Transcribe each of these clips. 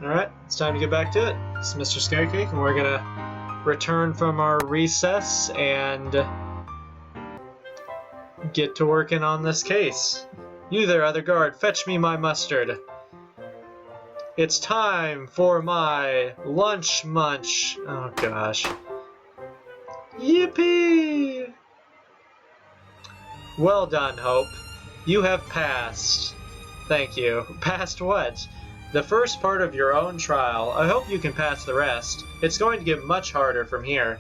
Alright, it's time to get back to it. It's MrScaryCake, and we're gonna return from our recess and get to working on this case. You there, other guard, fetch me my mustard. It's time for my lunch munch. Oh gosh. Yippee! Well done, Hope. You have passed. Thank you. Passed what? The first part of your own trial. I hope you can pass the rest. It's going to get much harder from here.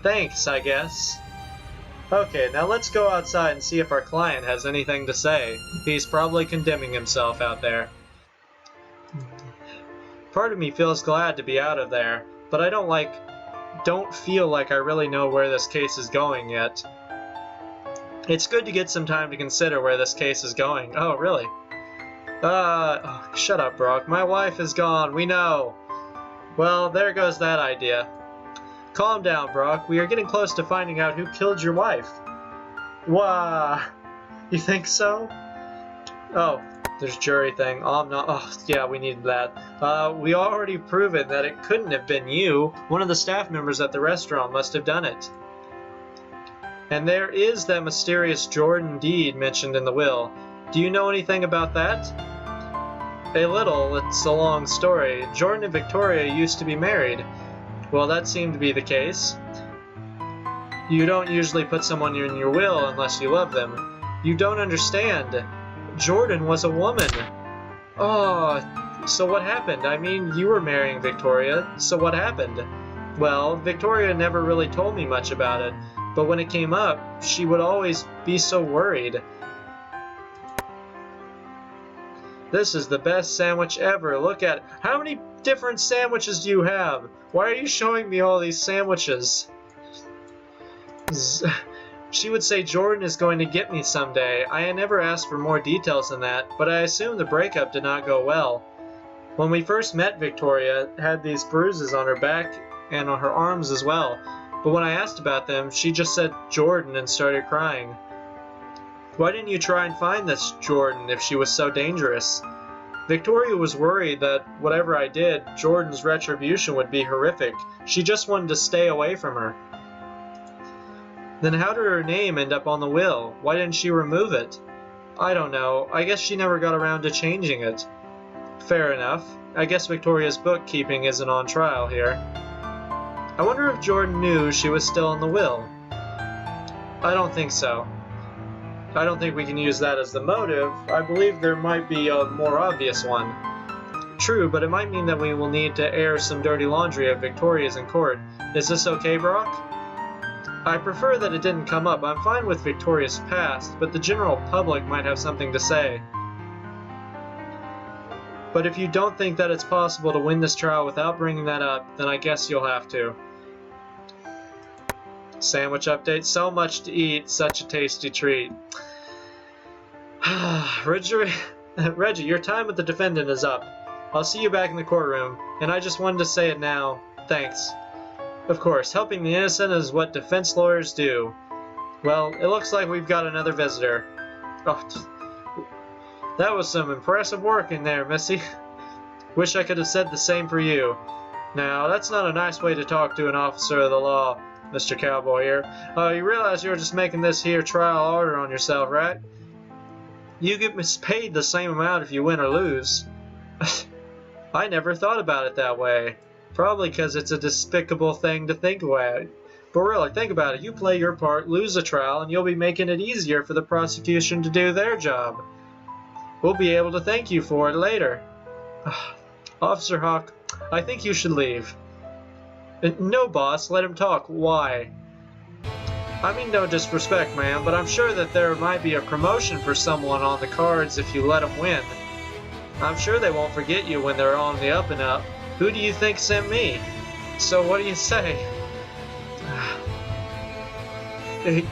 Thanks, I guess. Okay, now let's go outside and see if our client has anything to say. He's probably condemning himself out there. Part of me feels glad to be out of there, but I don't feel like I really know where this case is going yet. It's good to get some time to consider where this case is going. Oh, really? Oh, shut up, Brock. My wife is gone, we know. Well, there goes that idea. Calm down, Brock. We are getting close to finding out who killed your wife. Wah! You think so? Oh, there's jury thing. Oh, I'm not. Oh, yeah, we needed that. We already proven that it couldn't have been you. One of the staff members at the restaurant must have done it. And there is that mysterious Jordan deed mentioned in the will. Do you know anything about that? A little. It's a long story. Jordan and Victoria used to be married. Well, that seemed to be the case. You don't usually put someone in your will unless you love them. You don't understand. Jordan was a woman. Oh, so what happened? I mean, you were marrying Victoria, so what happened? Well, Victoria never really told me much about it, but when it came up, she would always be so worried. This is the best sandwich ever. Look at it. How many different sandwiches do you have? Why are you showing me all these sandwiches? She would say Jordan is going to get me someday. I had never asked for more details than that, but I assume the breakup did not go well. When we first met, Victoria had these bruises on her back and on her arms as well, but when I asked about them, she just said Jordan and started crying. Why didn't you try and find this Jordan if she was so dangerous? Victoria was worried that whatever I did, Jordan's retribution would be horrific. She just wanted to stay away from her. Then how did her name end up on the will? Why didn't she remove it? I don't know. I guess she never got around to changing it. Fair enough. I guess Victoria's bookkeeping isn't on trial here. I wonder if Jordan knew she was still in the will. I don't think so. I don't think we can use that as the motive. I believe there might be a more obvious one. True, but it might mean that we will need to air some dirty laundry of Victoria's in court. Is this okay, Brock? I prefer that it didn't come up. I'm fine with Victoria's past, but the general public might have something to say. But if you don't think that it's possible to win this trial without bringing that up, then I guess you'll have to. Sandwich update. So much to eat, such a tasty treat. Reggie, your time with the defendant is up. I'll see you back in the courtroom, and I just wanted to say it now. Thanks. Of course, helping the innocent is what defense lawyers do. Well, it looks like we've got another visitor. Oh, that was some impressive work in there, Missy. Wish I could have said the same for you. Now, that's not a nice way to talk to an officer of the law, Mr. Cowboy here. You realize you're just making this here trial harder on yourself, right? You get paid the same amount if you win or lose. I never thought about it that way. Probably because it's a despicable thing to think about. But really, think about it. You play your part, lose a trial, and you'll be making it easier for the prosecution to do their job. We'll be able to thank you for it later. Officer Hawk, I think you should leave. No, boss. Let him talk. Why? I mean no disrespect, ma'am, but I'm sure that there might be a promotion for someone on the cards if you let them win. I'm sure they won't forget you when they're on the up and up. Who do you think sent me? So what do you say?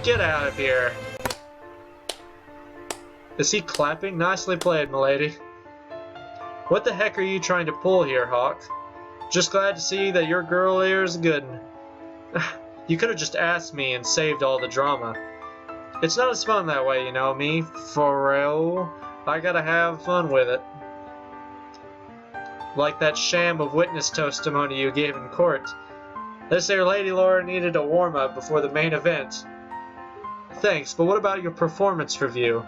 Get out of here. Is he clapping? Nicely played, milady. What the heck are you trying to pull here, Hawk? Just glad to see that your girl here is a good one. You could have just asked me and saved all the drama. It's not as fun that way, you know me. For real. I gotta have fun with it. like that sham of witness testimony you gave in court. This there Lady Laura needed a warm-up before the main event. Thanks, but what about your performance review?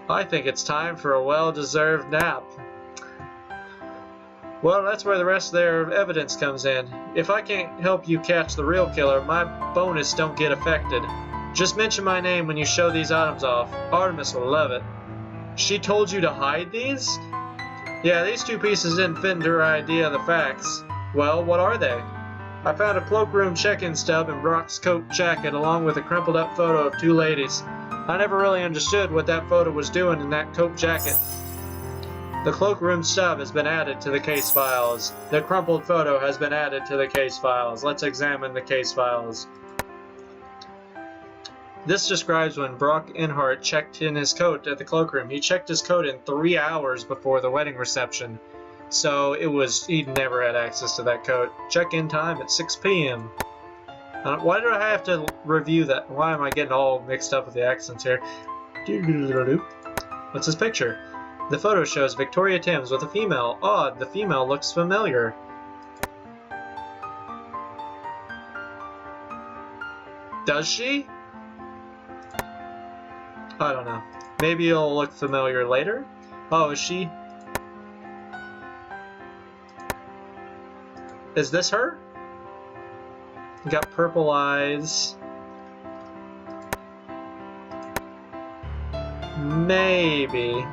I think it's time for a well-deserved nap. Well, that's where the rest of their evidence comes in. If I can't help you catch the real killer, my bonus don't get affected. Just mention my name when you show these items off. Artemis will love it. She told you to hide these? Yeah, these two pieces didn't fit into her idea of the facts. Well, what are they? I found a cloakroom check-in stub in Brock's coat jacket along with a crumpled up photo of two ladies. I never really understood what that photo was doing in that coat jacket. The cloakroom stub has been added to the case files. The crumpled photo has been added to the case files. Let's examine the case files. This describes when Brock Inhart checked in his coat at the cloakroom. He checked his coat in 3 hours before the wedding reception. So he never had access to that coat. Check-in time at 6 p.m. Why do I have to review that? Why am I getting all mixed up with the accents here? What's this picture? The photo shows Victoria Timms with a female. Odd, the female looks familiar. Does she? I don't know. Maybe it'll look familiar later? Oh, is she? Is this her? Got purple eyes. Maybe.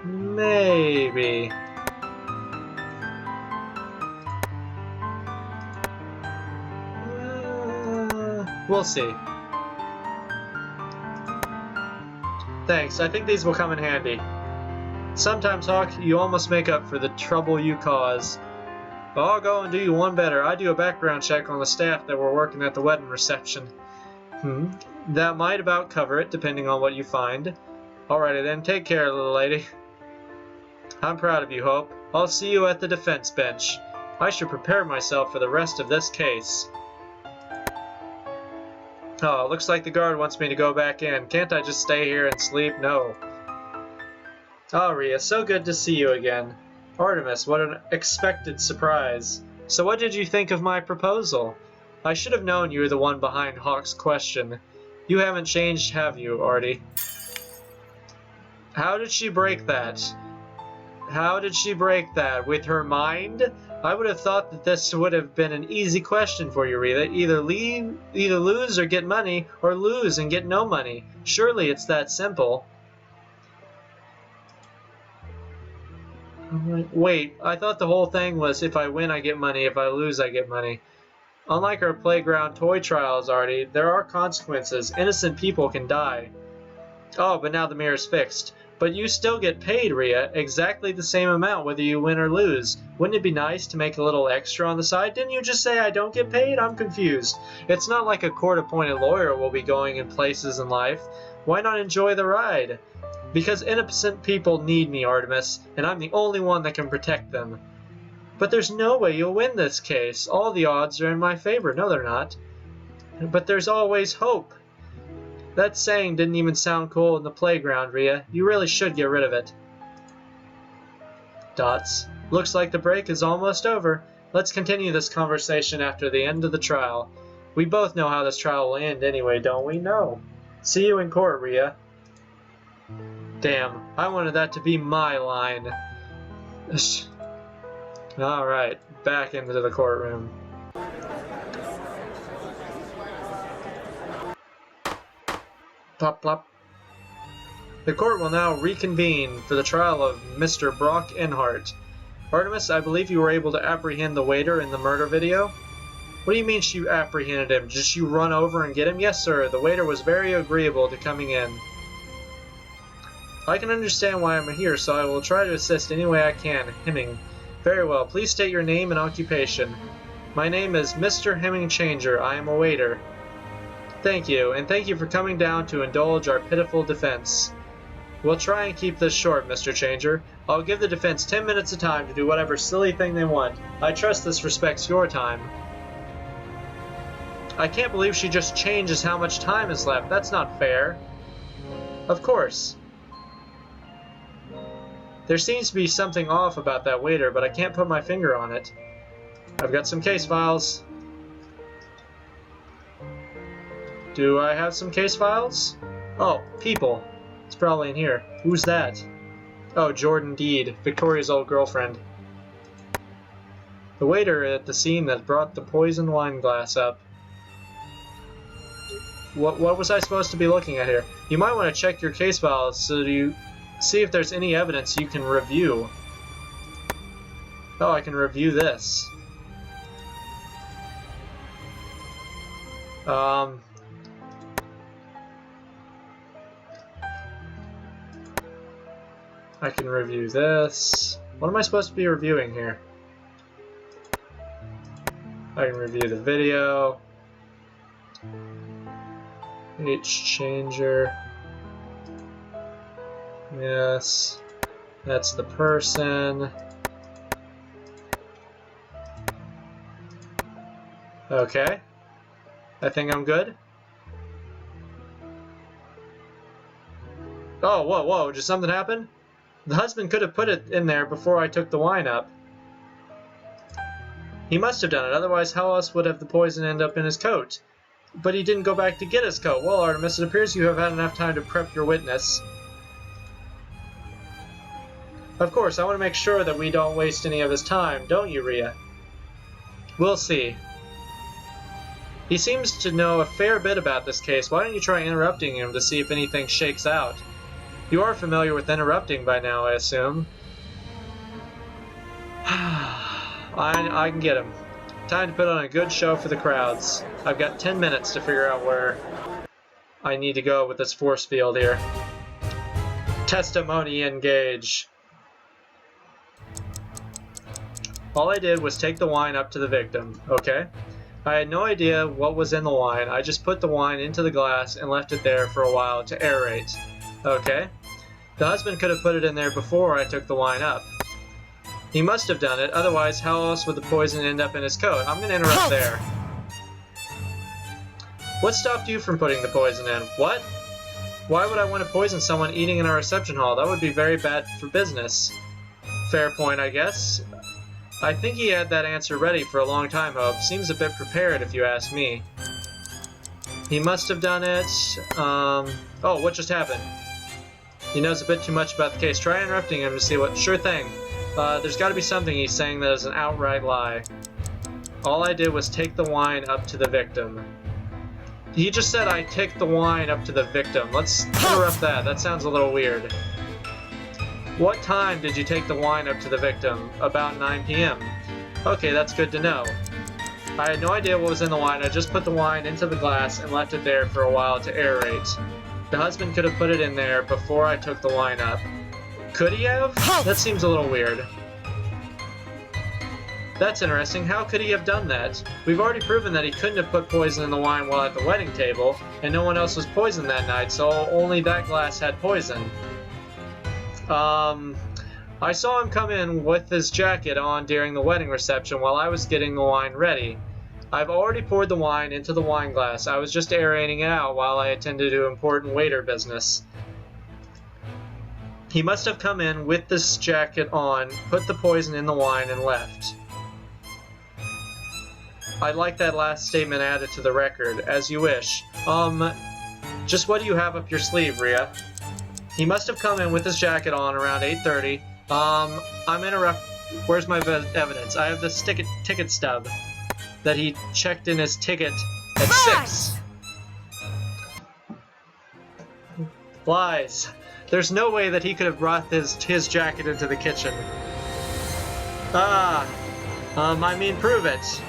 Maybe. We'll see. Thanks, I think these will come in handy. Sometimes, Hawk, you almost make up for the trouble you cause. But I'll go and do you one better. I do a background check on the staff that were working at the wedding reception. That might about cover it, depending on what you find. Alrighty then, take care, little lady. I'm proud of you, Hope. I'll see you at the defense bench. I should prepare myself for the rest of this case. Oh, looks like the guard wants me to go back in. Can't I just stay here and sleep? No. Oh, Rhea, so good to see you again. Artemis, what an expected surprise. So what did you think of my proposal? I should have known you were the one behind Hawk's question. You haven't changed, have you, Artie? How did she break that? How did she break that? With her mind? I would have thought that this would have been an easy question for you, Rita. Either lose or get money, or lose and get no money. Surely it's that simple. Wait, I thought the whole thing was if I win I get money, if I lose I get money. Unlike our playground toy trials, Artie, there are consequences. Innocent people can die. Oh, but now the mirror's fixed. But you still get paid, Rhea, exactly the same amount whether you win or lose. Wouldn't it be nice to make a little extra on the side? Didn't you just say I don't get paid? I'm confused. It's not like a court-appointed lawyer will be going in places in life. Why not enjoy the ride? Because innocent people need me, Artemis, and I'm the only one that can protect them. But there's no way you'll win this case. All the odds are in my favor. No, they're not. But there's always hope. That saying didn't even sound cool in the playground, Rhea. You really should get rid of it. Dots. Looks like the break is almost over. Let's continue this conversation after the end of the trial. We both know how this trial will end anyway, don't we? No. See you in court, Rhea. Damn, I wanted that to be my line. Alright, back into the courtroom. Plop, plop. The court will now reconvene for the trial of Mr. Brock Inhart. Artemis, I believe you were able to apprehend the waiter in the murder video? What do you mean she apprehended him? Did she run over and get him? Yes, sir. The waiter was very agreeable to coming in. I can understand why I'm here, so I will try to assist any way I can. Hemming. Very well. Please state your name and occupation. My name is Mr. Hemming Changer. I am a waiter. Thank you, and thank you for coming down to indulge our pitiful defense. We'll try and keep this short, Mr. Changer. I'll give the defense 10 minutes of time to do whatever silly thing they want. I trust this respects your time. I can't believe she just changes how much time is left. That's not fair. Of course. There seems to be something off about that waiter, but I can't put my finger on it. I've got some case files. Do I have some case files? Oh, people. It's probably in here. Who's that? Oh, Jordan Deed, Victoria's old girlfriend. The waiter at the scene that brought the poisoned wine glass up. What was I supposed to be looking at here? You might want to check your case files so you see if there's any evidence you can review. Oh, I can review this. I can review this. What am I supposed to be reviewing here? I can review the video. H-changer. Yes. That's the person. Okay. I think I'm good. Oh, whoa, did something happen? The husband could have put it in there before I took the wine up. He must have done it, otherwise how else would have the poison end up in his coat? But he didn't go back to get his coat. Well, Artemis, it appears you have had enough time to prep your witness. Of course, I want to make sure that we don't waste any of his time, don't you, Rhea? We'll see. He seems to know a fair bit about this case. Why don't you try interrupting him to see if anything shakes out? You are familiar with interrupting by now, I assume. I can get him. Time to put on a good show for the crowds. I've got 10 minutes to figure out where I need to go with this force field here. Testimony engage. All I did was take the wine up to the victim, okay? I had no idea what was in the wine. I just put the wine into the glass and left it there for a while to aerate. Okay? The husband could have put it in there before I took the wine up. He must have done it, otherwise how else would the poison end up in his coat? I'm gonna interrupt there. What stopped you from putting the poison in? What? Why would I want to poison someone eating in our reception hall? That would be very bad for business. Fair point, I guess. I think he had that answer ready for a long time, Hope. Seems a bit prepared, if you ask me. He must have done it. Oh, what just happened? He knows a bit too much about the case. Try interrupting him to see what... Sure thing. There's got to be something he's saying that is an outright lie. All I did was take the wine up to the victim. He just said I take the wine up to the victim. Let's interrupt that. That sounds a little weird. What time did you take the wine up to the victim? About 9 p.m. Okay, that's good to know. I had no idea what was in the wine. I just put the wine into the glass and left it there for a while to aerate. The husband could have put it in there before I took the wine up. Could he have? That seems a little weird. That's interesting. How could he have done that? We've already proven that he couldn't have put poison in the wine while at the wedding table, and no one else was poisoned that night, so only that glass had poison. I saw him come in with his jacket on during the wedding reception while I was getting the wine ready. I've already poured the wine into the wine glass. I was just aerating it out while I attended to important waiter business. He must have come in with this jacket on, put the poison in the wine, and left. I'd like that last statement added to the record, as you wish. Just what do you have up your sleeve, Rhea? He must have come in with his jacket on around 8:30. I'm interrupt. Where's my evidence? I have this ticket stub that he checked in his ticket at 6. Lies. There's no way that he could have brought his jacket into the kitchen. I mean, prove it.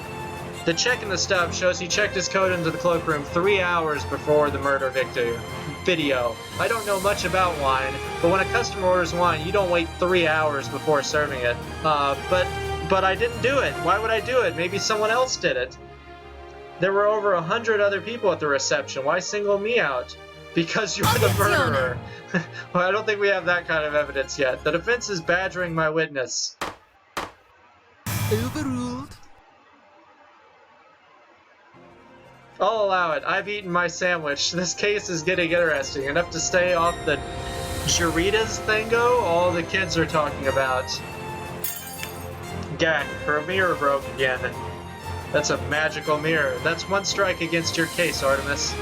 The check in the stub shows he checked his coat into the cloakroom 3 hours before the murder video. I don't know much about wine, but when a customer orders wine, you don't wait 3 hours before serving it. But I didn't do it. Why would I do it? Maybe someone else did it. There were over 100 other people at the reception. Why single me out? Because you're the murderer. Well, I don't think we have that kind of evidence yet. The defense is badgering my witness. Overruled. I'll allow it. I've eaten my sandwich. This case is getting interesting. Enough to stay off the Jaritas thingo all the kids are talking about. Gak, her mirror broke again. That's a magical mirror. That's one strike against your case, Artemis.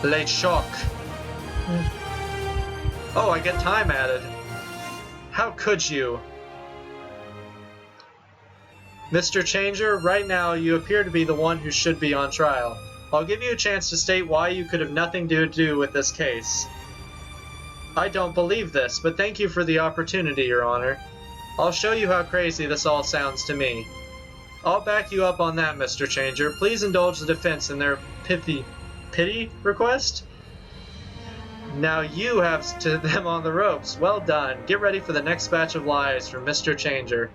Late shock. Oh, I get time added. How could you? Mr. Changer, right now you appear to be the one who should be on trial. I'll give you a chance to state why you could have nothing to do with this case. I don't believe this, but thank you for the opportunity, Your Honor. I'll show you how crazy this all sounds to me. I'll back you up on that, Mr. Changer. Please indulge the defense in their pity request? Now you have to them on the ropes. Well done. Get ready for the next batch of lies from Mr. Changer.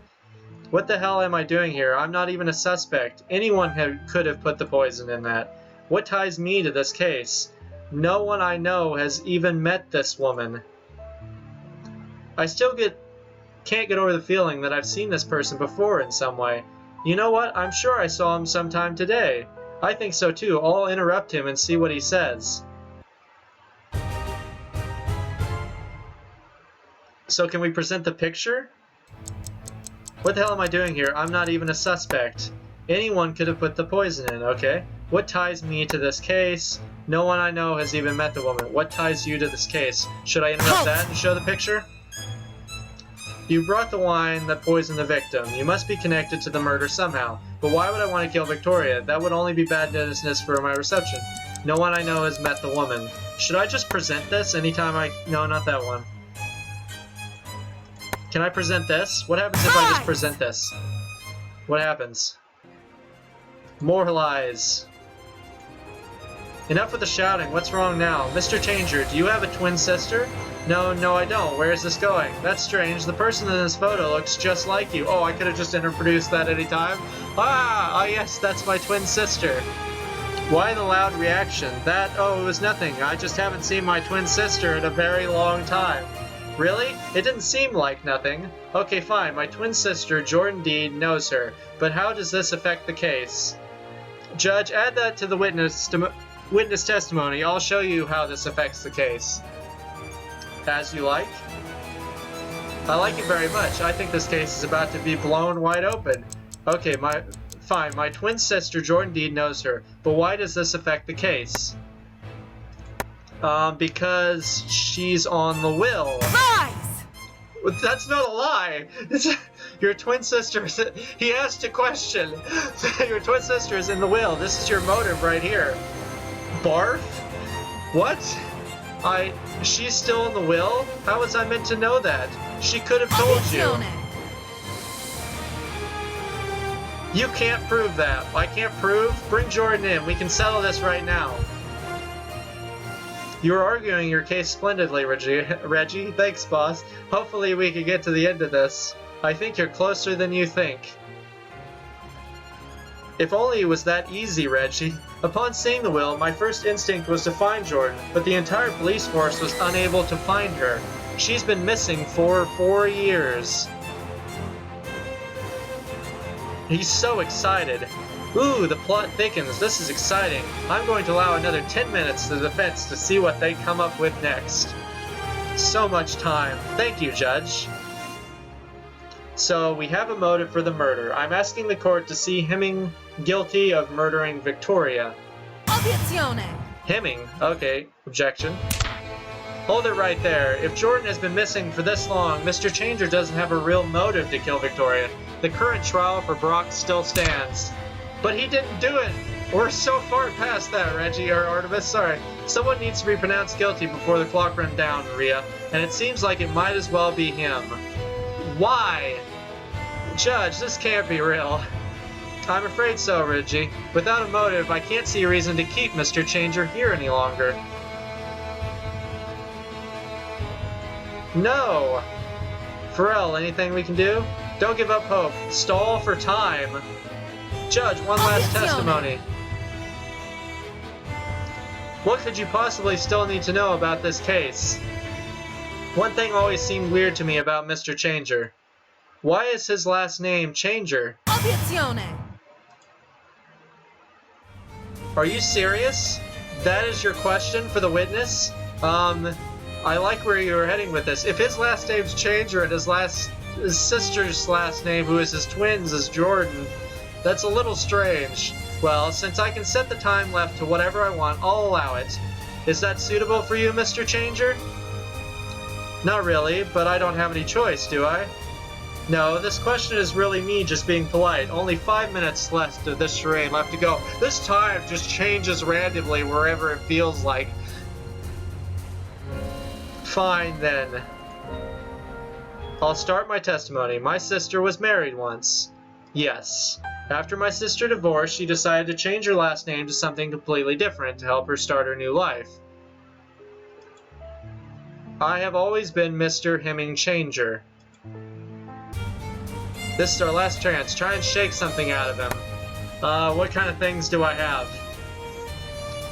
What the hell am I doing here? I'm not even a suspect. Anyone could have put the poison in that. What ties me to this case? No one I know has even met this woman. I still can't get over the feeling that I've seen this person before in some way. You know what? I'm sure I saw him sometime today. I think so too. I'll interrupt him and see what he says. So can we present the picture? What the hell am I doing here? I'm not even a suspect. Anyone could have put the poison in, okay? What ties me to this case? No one I know has even met the woman. What ties you to this case? Should I interrupt that and show the picture? You brought the wine that poisoned the victim. You must be connected to the murder somehow. But why would I want to kill Victoria? That would only be bad business for my reception. No one I know has met the woman. Should I just present this anytime I... No, not that one. Can I present this? What happens if I just present this? What happens? More lies. Enough with the shouting. What's wrong now? Mr. Changer, do you have a twin sister? No, I don't. Where is this going? That's strange. The person in this photo looks just like you. Oh, I could have just introduced that any time. Ah, yes, that's my twin sister. Why the loud reaction? Oh, it was nothing. I just haven't seen my twin sister in a very long time. Really? It didn't seem like nothing. Okay, fine. My twin sister, Jordan Deed, knows her. But how does this affect the case? Judge, add that to the witness testimony. I'll show you how this affects the case. As you like? I like it very much. I think this case is about to be blown wide open. Okay, fine. My twin sister, Jordan Deed, knows her. But why does this affect the case? Because she's on the will. Lies! That's not a lie. Your twin sister. He asked a question. Your twin sister is in the will. This is your motive right here. Barf? What? She's still in the will? How was I meant to know that? She could have told you. You can't prove that. I can't prove? Bring Jordan in. We can settle this right now. You're arguing your case splendidly, Reggie. Thanks, boss. Hopefully we can get to the end of this. I think you're closer than you think. If only it was that easy, Reggie. Upon seeing the will, my first instinct was to find Jordan, but the entire police force was unable to find her. She's been missing for 4 years. He's so excited. Ooh, the plot thickens. This is exciting. I'm going to allow another 10 minutes to the defense to see what they come up with next. So much time. Thank you, Judge. So, we have a motive for the murder. I'm asking the court to see Hemming guilty of murdering Victoria. Obiezione! Hemming? Okay. Objection. Hold it right there. If Jordan has been missing for this long, Mr. Changer doesn't have a real motive to kill Victoria. The current trial for Brock still stands. But he didn't do it! We're so far past that, Reggie, or Artemis, sorry. Someone needs to be pronounced guilty before the clock runs down, Rhea. And it seems like it might as well be him. Why? Judge, this can't be real. I'm afraid so, Reggie. Without a motive, I can't see a reason to keep Mr. Changer here any longer. No! Pharrell, anything we can do? Don't give up hope. Stall for time. Judge, one last testimony. What could you possibly still need to know about this case? One thing always seemed weird to me about Mr. Changer. Why is his last name Changer? Obiezione! Are you serious? That is your question for the witness? I like where you were heading with this. If his last name's Changer and his sister's last name, who is his twins, is Jordan, that's a little strange. Well, since I can set the time left to whatever I want, I'll allow it. Is that suitable for you, Mr. Changer? Not really, but I don't have any choice, do I? No, this question is really me just being polite. Only 5 minutes left of this charade left to go. This time just changes randomly wherever it feels like. Fine, then. I'll start my testimony. My sister was married once. Yes. After my sister divorced, she decided to change her last name to something completely different to help her start her new life. I have always been Mr. Hemming Changer. This is our last chance. Try and shake something out of him. What kind of things do I have?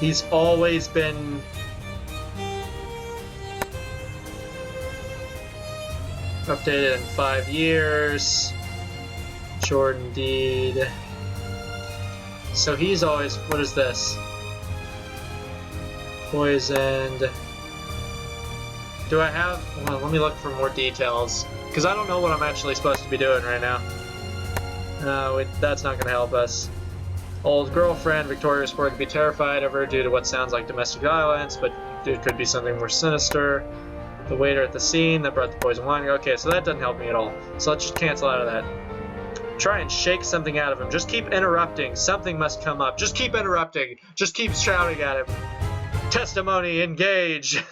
He's always been... updated in 5 years. Jordan Deed. So he's always... what is this? Poisoned. Do I have... well, let me look for more details. Because I don't know what I'm actually supposed to be doing right now. That's not going to help us. Old girlfriend, Victoria is reported to be terrified of her due to what sounds like domestic violence, but it could be something more sinister. The waiter at the scene that brought the poison wine. Okay, so that doesn't help me at all. So let's just cancel out of that. Try and shake something out of him. Just keep interrupting. Something must come up. Just keep interrupting. Just keep shouting at him. Testimony, engage.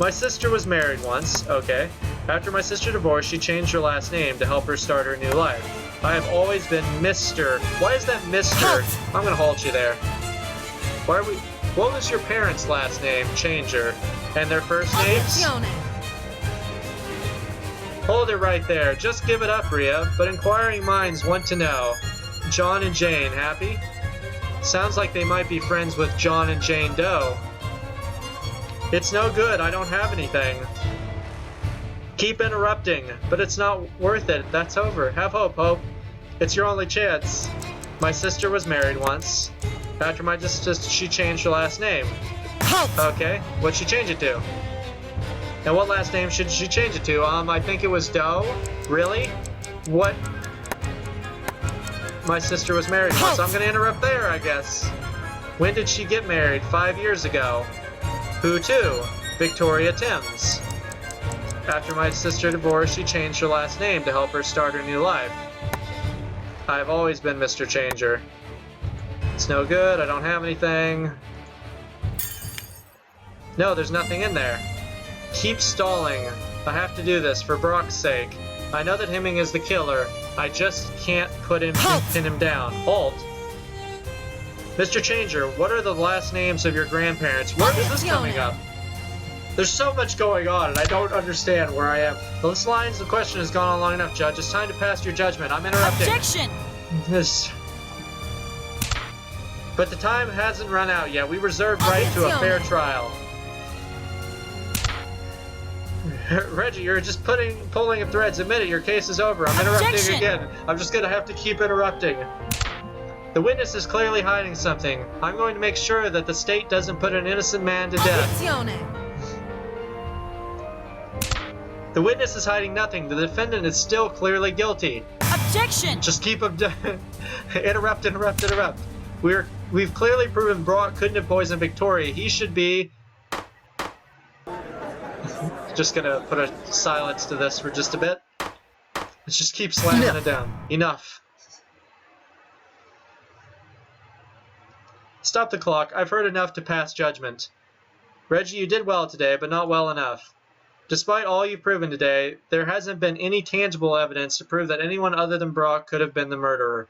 My sister was married once. Okay. After my sister divorced, she changed her last name to help her start her new life. I have always been Mr. Why is that Mr.? I'm gonna halt you there. Why are we... what was your parents' last name, Changer? And their first names? Hold it right there. Just give it up, Rhea. But inquiring minds want to know. John and Jane, happy? Sounds like they might be friends with John and Jane Doe. It's no good. I don't have anything. Keep interrupting, but it's not worth it. That's over. Have hope, Hope. It's your only chance. My sister was married once. After my sister, she changed her last name. Okay, what'd she change it to? And what last name should she change it to? I think it was Doe. Really? What? My sister was married once. I'm gonna interrupt there, I guess. When did she get married? 5 years ago. Who to? Victoria Timms. After my sister divorced, she changed her last name to help her start her new life. I've always been Mr. Changer. It's no good, I don't have anything. No, there's nothing in there. Keep stalling. I have to do this for Brock's sake. I know that Hemming is the killer. I just can't pin him down. Halt. Mr. Changer, what are the last names of your grandparents? Where is this coming up? There's so much going on, and I don't understand where I am. Well, this line's the question has gone on long enough, Judge. It's time to pass your judgment. I'm interrupting. Objection! This. But the time hasn't run out yet. We reserve right to a fair trial. Reggie, you're just pulling of threads. Admit it, your case is over. I'm interrupting again. I'm just gonna have to keep interrupting. The witness is clearly hiding something. I'm going to make sure that the state doesn't put an innocent man to death. The witness is hiding nothing. The defendant is still clearly guilty. Objection! Just keep interrupt. We've clearly proven Brock couldn't have poisoned Victoria. He should be... Just gonna put a silence to this for just a bit. Let's just keep slamming it down. Enough. Stop the clock. I've heard enough to pass judgment. Reggie, you did well today, but not well enough. Despite all you've proven today, there hasn't been any tangible evidence to prove that anyone other than Brock could have been the murderer.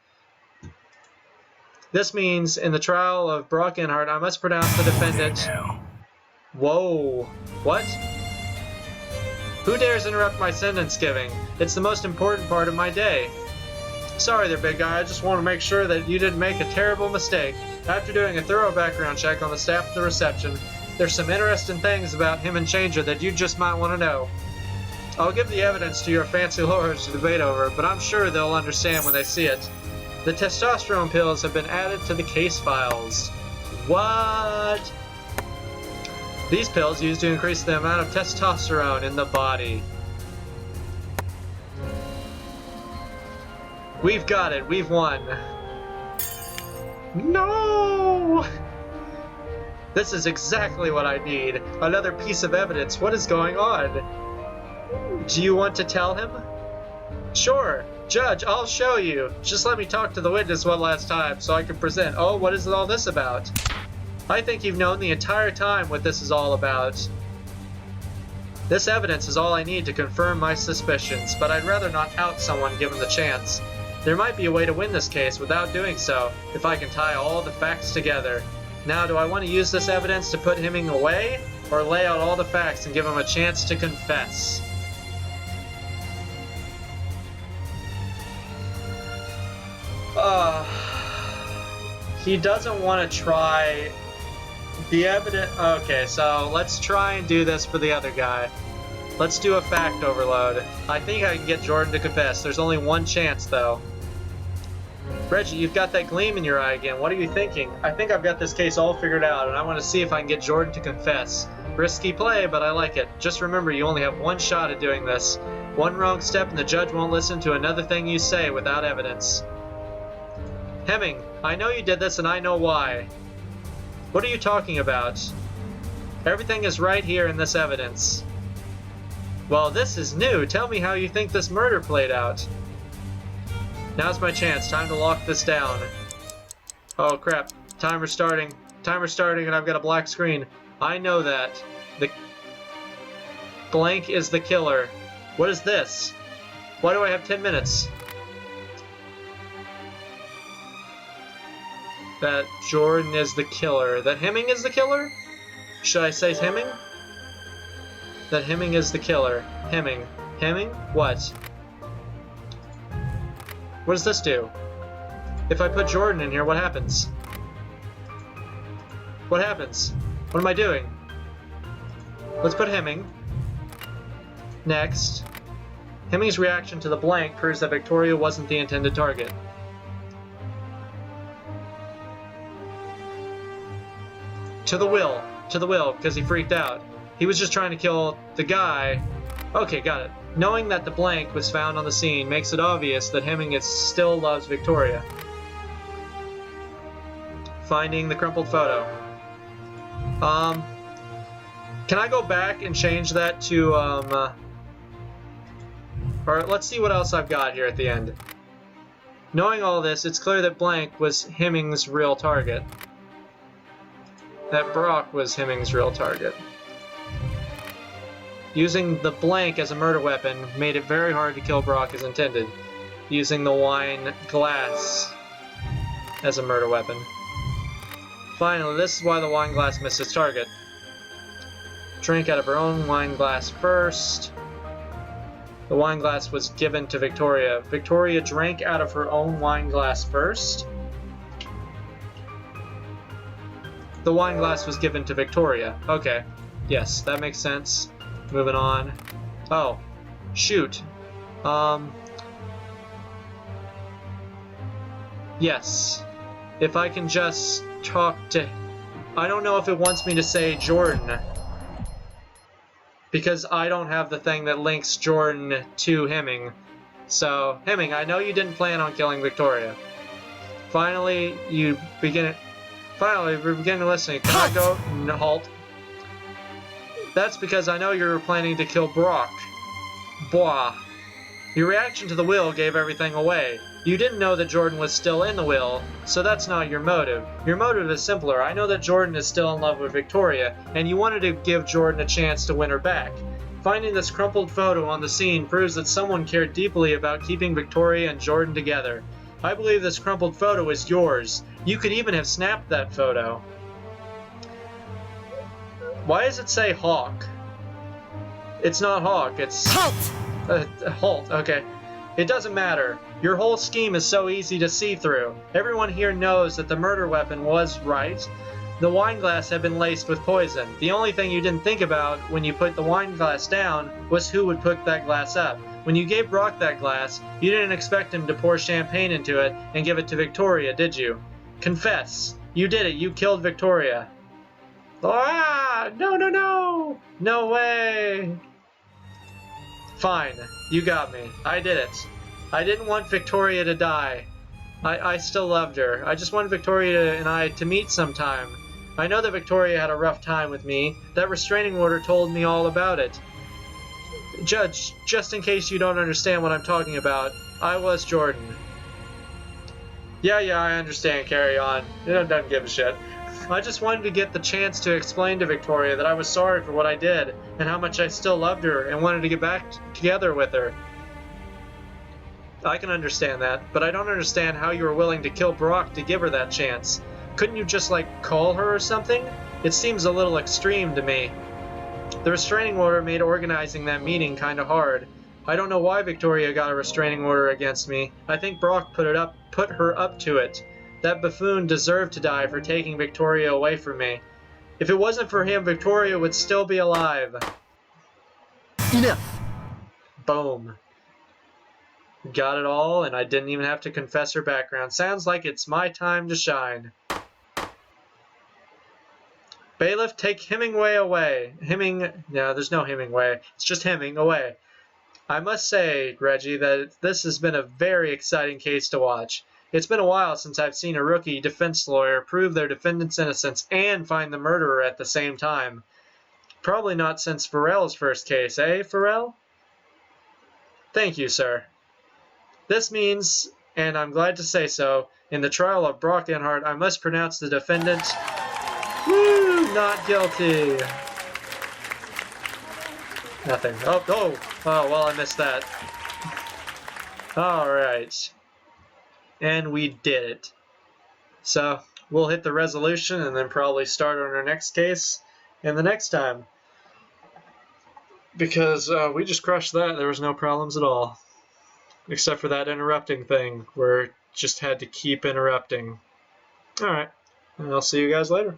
This means, in the trial of Brock Enhart, I must pronounce the defendant... Whoa. What? Who dares interrupt my sentence giving? It's the most important part of my day. Sorry there, big guy. I just want to make sure that you didn't make a terrible mistake. After doing a thorough background check on the staff at the reception, there's some interesting things about him and Changer that you just might want to know. I'll give the evidence to your fancy lawyers to debate over, but I'm sure they'll understand when they see it. The testosterone pills have been added to the case files. What? These pills used to increase the amount of testosterone in the body. We've got it. We've won. No! This is exactly what I need. Another piece of evidence. What is going on? Do you want to tell him? Sure. Judge, I'll show you. Just let me talk to the witness one last time so I can present. Oh, what is all this about? I think you've known the entire time what this is all about. This evidence is all I need to confirm my suspicions, but I'd rather not out someone given the chance. There might be a way to win this case without doing so, if I can tie all the facts together. Now, do I want to use this evidence to put Hemming away, or lay out all the facts and give him a chance to confess? He doesn't want to try the evidence. Okay, so let's try and do this for the other guy. Let's do a fact overload. I think I can get Jordan to confess. There's only one chance, though. Reggie, you've got that gleam in your eye again. What are you thinking? I think I've got this case all figured out, and I want to see if I can get Jordan to confess. Risky play, but I like it. Just remember, you only have one shot at doing this. One wrong step and the judge won't listen to another thing you say without evidence. Hemming, I know you did this and I know why. What are you talking about? Everything is right here in this evidence. Well, this is new. Tell me how you think this murder played out. Now's my chance. Time to lock this down. Oh crap. Timer's starting. Timer's starting and I've got a black screen. I know that. The blank is the killer. What is this? Why do I have 10 minutes? That Jordan is the killer. That Hemming is the killer? Should I say Hemming? That Hemming is the killer. Hemming. Hemming? What? What does this do? If I put Jordan in here, what happens? What happens? What am I doing? Let's put Hemming. Next. Hemming's reaction to the blank proves that Victoria wasn't the intended target. To the will, because he freaked out. He was just trying to kill the guy. Okay, got it. Knowing that the blank was found on the scene makes it obvious that Hemming still loves Victoria. Finding the crumpled photo. Can I go back and change that to, or let's see what else I've got here at the end. Knowing all this, it's clear that blank was Hemming's real target. That Brock was Hemming's real target. Using the blank as a murder weapon made it very hard to kill Brock as intended. Using the wine glass as a murder weapon. Finally, this is why the wine glass missed its target. Drink out of her own wine glass first. The wine glass was given to Victoria. Victoria drank out of her own wine glass first. The wine glass was given to Victoria. Okay. Yes, that makes sense. Moving on. Oh. Shoot. Yes. If I can just talk to... I don't know if it wants me to say Jordan. Because I don't have the thing that links Jordan to Hemming. So, Hemming, I know you didn't plan on killing Victoria. Finally, we're beginning to listen. Can I go? No, halt. That's because I know you were planning to kill Brock. Blah. Your reaction to the will gave everything away. You didn't know that Jordan was still in the will, so that's not your motive. Your motive is simpler. I know that Jordan is still in love with Victoria, and you wanted to give Jordan a chance to win her back. Finding this crumpled photo on the scene proves that someone cared deeply about keeping Victoria and Jordan together. I believe this crumpled photo is yours. You could even have snapped that photo. Why does it say Hawk? It's not Hawk, it's... Halt! Halt, okay. It doesn't matter. Your whole scheme is so easy to see through. Everyone here knows that the murder weapon was right. The wine glass had been laced with poison. The only thing you didn't think about when you put the wine glass down was who would put that glass up. When you gave Brock that glass, you didn't expect him to pour champagne into it and give it to Victoria, did you? Confess. You did it. You killed Victoria. Ah! No, no, no! No way! Fine. You got me. I did it. I didn't want Victoria to die. I still loved her. I just wanted Victoria and I to meet sometime. I know that Victoria had a rough time with me. That restraining order told me all about it. Judge, just in case you don't understand what I'm talking about, I was Jordan. Yeah, I understand. Carry on. You don't give a shit. I just wanted to get the chance to explain to Victoria that I was sorry for what I did and how much I still loved her and wanted to get back together with her. I can understand that, but I don't understand how you were willing to kill Brock to give her that chance. Couldn't you just, like, call her or something? It seems a little extreme to me. The restraining order made organizing that meeting kinda hard. I don't know why Victoria got a restraining order against me. I think Brock put her up to it. That buffoon deserved to die for taking Victoria away from me. If it wasn't for him, Victoria would still be alive. Enough! Boom. Got it all, and I didn't even have to confess her background. Sounds like it's my time to shine. Bailiff, take Hemingway away. No, there's no Hemingway. It's just Hemming away. I must say, Reggie, that this has been a very exciting case to watch. It's been a while since I've seen a rookie defense lawyer prove their defendant's innocence and find the murderer at the same time. Probably not since Pharrell's first case, eh, Pharrell? Thank you, sir. This means, and I'm glad to say so, in the trial of Brock Enhart, I must pronounce the defendant, not guilty. Nothing. Oh, well, I missed that. Alright. And we did it. So, we'll hit the resolution and then probably start on our next case in the next time. Because we just crushed that. There was no problems at all. Except for that interrupting thing, where it just had to keep interrupting. Alright, and I'll see you guys later.